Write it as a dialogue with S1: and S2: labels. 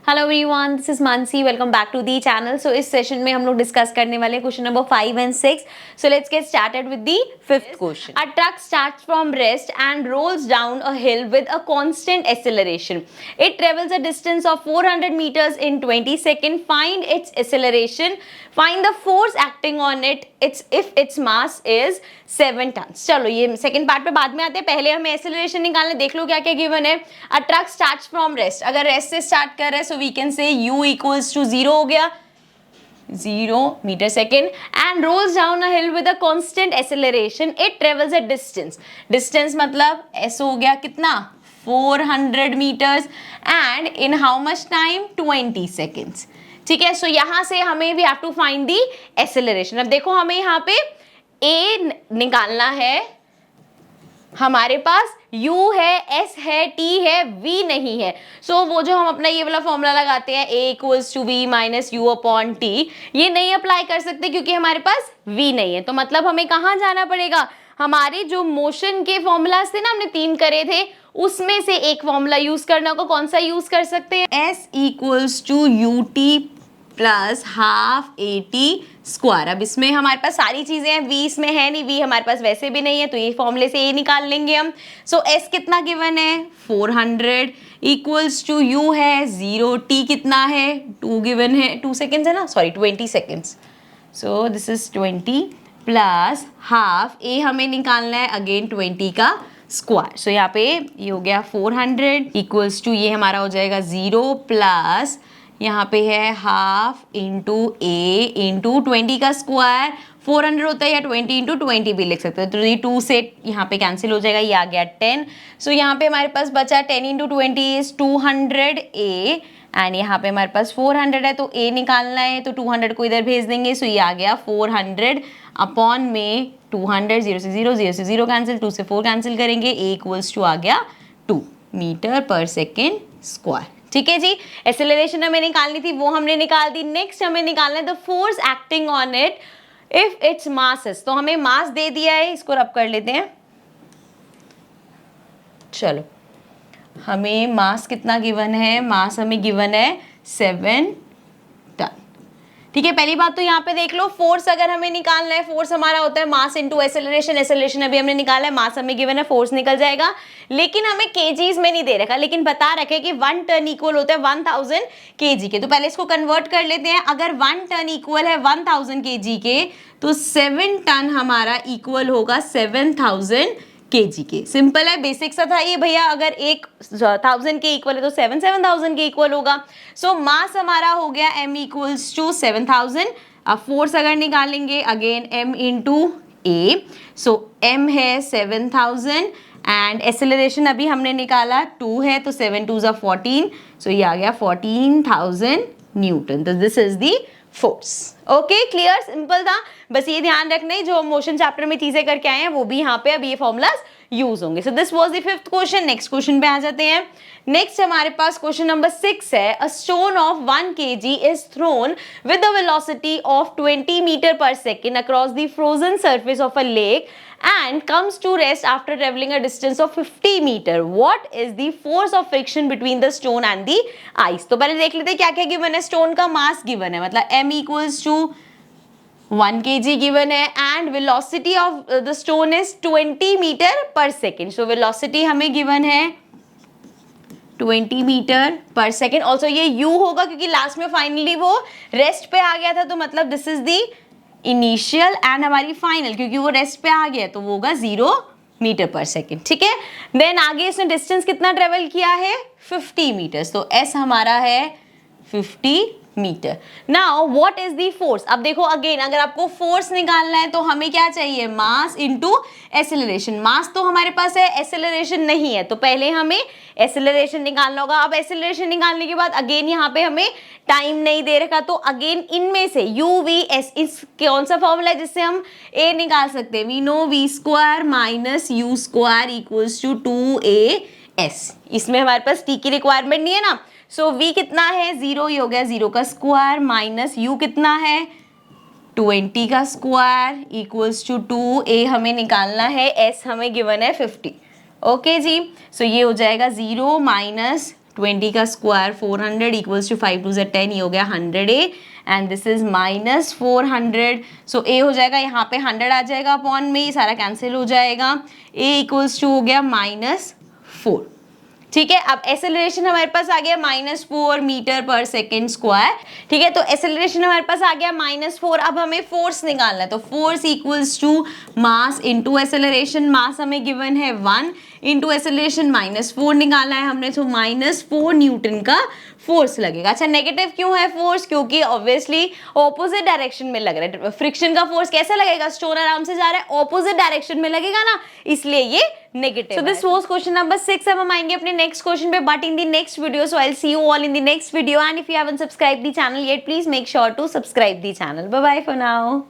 S1: Hello everyone, this is Mansi. Welcome back to the channel. So इस session में हम लोग डिस्कस करने वाले question number 5 and 6। So let's get started with the fifth question. A truck starts from rest and rolls down a hill with a constant acceleration. It travels a distance of 400 meters in 20 seconds. Find its acceleration. Find the force acting on it. If its mass is 7 tons. चलो ये second part पे बाद में आते हैं, पहले हमें acceleration निकालने। देख लो क्या क्या गिवन है। A truck starts from rest, अगर रेस्ट से स्टार्ट कर रहे हैं so we can say u equals to 0 हो गया, 0 meter second, and rolls down a hill with a constant acceleration. It travels a distance मतलब s हो गया कितना 400 meters and in how much time 20 seconds. ठीक है, सो यहां से हमें we have to find the acceleration. अब देखो हमें यहाँ पे a निकालना है, हमारे पास u है, s है, t है, v नहीं है. सो वो जो हम अपना ये वाला फॉर्मूला लगाते हैं a equals to v minus u upon t, ये नहीं अप्लाई कर सकते क्योंकि हमारे पास v नहीं है. तो मतलब हमें कहाँ जाना पड़ेगा, हमारे जो मोशन के फॉर्मूलाज थे ना, हमने 3 करे थे, उसमें से एक फॉर्मूला यूज करना होगा. कौन सा यूज कर सकते हैं, s equals to u t plus half a t square. अब इसमें हमारे पास सारी चीजें हैं, v इसमें है नहीं, v हमारे पास वैसे भी नहीं है, तो ये फॉर्मूले से ये निकाल लेंगे हम. सो s कितना गिवन है 400 इक्वल्स टू u है 0, t कितना है 2 गिवन है, 2 सेकेंड्स है ना, sorry 20 seconds. So this is 20 plus half a हमें निकालना है अगेन 20 का स्क्वायर. सो यहाँ पे ये हो गया 400 इक्वल्स टू ये हमारा हो जाएगा 0 प्लस यहाँ पे है हाफ इंटू ए इंटू 20 का स्क्वायर. 400 होता है या 20 इंटू 20 भी लिख सकते हैं, तो ये 2 से यहाँ पे कैंसिल हो जाएगा, ये आ गया 10. सो यहाँ पे हमारे पास बचा 10 इंटू 20 इज 200 ए एंड यहाँ पे हमारे पास 400 है, तो a निकालना है, तो 200 को इधर भेज देंगे. सो ये आ गया 400 अपॉन में 200, 0 से 0, 0 से 0 कैंसिल, 2 से 4 कैंसिल करेंगे, a इक्वल्स टू आ गया 2 मीटर पर सेकेंड स्क्वायर. ठीक है जी, एक्सेलरेशन हमें निकालनी थी, वो हमने निकाल दी. नेक्स्ट हमें निकालना है the force acting on it if its mass is. तो हमें मास दे दिया है, इसको रब कर लेते हैं. चलो हमें मास कितना गिवन है, मास हमें गिवन है 7 टन. ठीक है, पहली बात तो यहाँ पे देख लो, फोर्स अगर हमें निकालना है, फोर्स हमारा होता है मास इनटू एक्सेलरेशन. एक्सेलरेशन अभी हमने निकाला है, मास हमें गिवन है, फोर्स निकल जाएगा. लेकिन हमें केजीज में नहीं दे रखा, लेकिन बता रखे कि 1 टन इक्वल होता है 1000 केजी के. तो पहले इसको कन्वर्ट कर लेते हैं. अगर 1 टन इक्वल है 1000 केजी के, तो 7 टन हमारा इक्वल होगा 7000 केजी के. सिंपल है, बेसिक सा था ये भैया. अगर 1000 के इक्वल है तो 7000 के इक्वल होगा. सो मास हमारा हो गया m इक्वल्स टू 7000. अब फोर्स अगर निकालेंगे अगेन m इंटू ए. सो m है 7000 एंड एक्सेलरेशन अभी हमने निकाला 2 है, तो 7 2 जा 14. सो ये आ गया 14000 न्यूटन. तो this is the force. Okay, clear, simple था. बस ये ध्यान रखना है, जो मोशन चैप्टर में चीजें करके आए हैं वो भी यहाँ पे अब ये फॉर्मूलाज यूज होंगे. सो this was the fifth question. Next question पे आ जाते हैं. नेक्स्ट हमारे पास क्वेश्चन नंबर 6 है. A stone of 1 kg is thrown with a velocity of 20 metre per second across the frozen surface of a lake and comes to rest after traveling a distance of 50 meter. What is the force of friction between the stone and the ice? तो पहले देख लेते हैं क्या क्या given है. Stone का mass given है, मतलब m equals to 1 kg given है and velocity of the stone is 20 metre per second. So velocity हमें गिवन है 20 मीटर पर सेकेंड. ऑल्सो ये u होगा क्योंकि लास्ट में फाइनली वो रेस्ट पे आ गया था, तो मतलब this is the initial and हमारी फाइनल, क्योंकि वो रेस्ट पे आ गया तो वो होगा 0 मीटर पर सेकेंड. ठीक है, देन आगे इसने डिस्टेंस कितना ट्रेवल किया है 50 मीटर्स. तो s हमारा है 50 meter. Now what is the force. अब देखो अगेन, अगर आपको फोर्स निकालना है तो हमें क्या चाहिए, मास इनटू एक्सेलरेशन. मास तो हमारे पास है, एक्सेलरेशन नहीं है, तो पहले हमें एक्सेलरेशन निकालना होगा. अब एक्सेलरेशन निकालने के बाद अगेन यहाँ पे हमें टाइम नहीं दे रखा, तो अगेन इनमें से u v s, इस कौन सा फॉर्मूला है जिससे हम a निकाल सकते हैं, we know v square minus u square equals to 2as. इसमें हमारे पास t की रिक्वायरमेंट नहीं है ना. सो v कितना है 0, ही हो गया 0 का स्क्वायर माइनस u कितना है 20 का स्क्वायर इक्वल्स टू 2a हमें निकालना है, s हमें गिवन है 50. ओके जी, सो ये हो जाएगा 0 माइनस 20 का स्क्वायर 400 इक्वल्स टू 5 2 10, ये हो गया 100A and this is minus 400. So A हो जाएगा यहाँ पे 100 आ जाएगा अपॉन में, ये सारा कैंसिल हो जाएगा. A इक्वल्स टू हो गया -4. ठीक है, अब एसेलरेशन हमारे पास आ गया -4 मीटर पर सेकेंड स्क्वायर. ठीक है, तो एसेलरेशन हमारे पास आ गया -4. अब हमें फोर्स निकालना है, तो force equals to mass into acceleration. Mass हमें गिवन है 1 इनटू एसेलरेशन -4 निकालना है हमने, तो -4 न्यूटन का फोर्स लगेगा. अच्छा, नेगेटिव क्यों है फोर्स? क्योंकि ऑब्वियसली ऑपोजिट डायरेक्शन में लग रहा है. फ्रिक्शन का फोर्स कैसा लगेगा? स्टोन आराम से जा रहा है, ऑपोजिट डायरेक्शन में लगेगा ना, इसलिए ये negative. So this was question number 6. अब हम आएंगे अपने नेक्स्ट क्वेश्चन पे, but in the next video. So I will see you all in the next video, and if you haven't subscribed the channel yet, please make sure to subscribe the channel. Bye bye for now.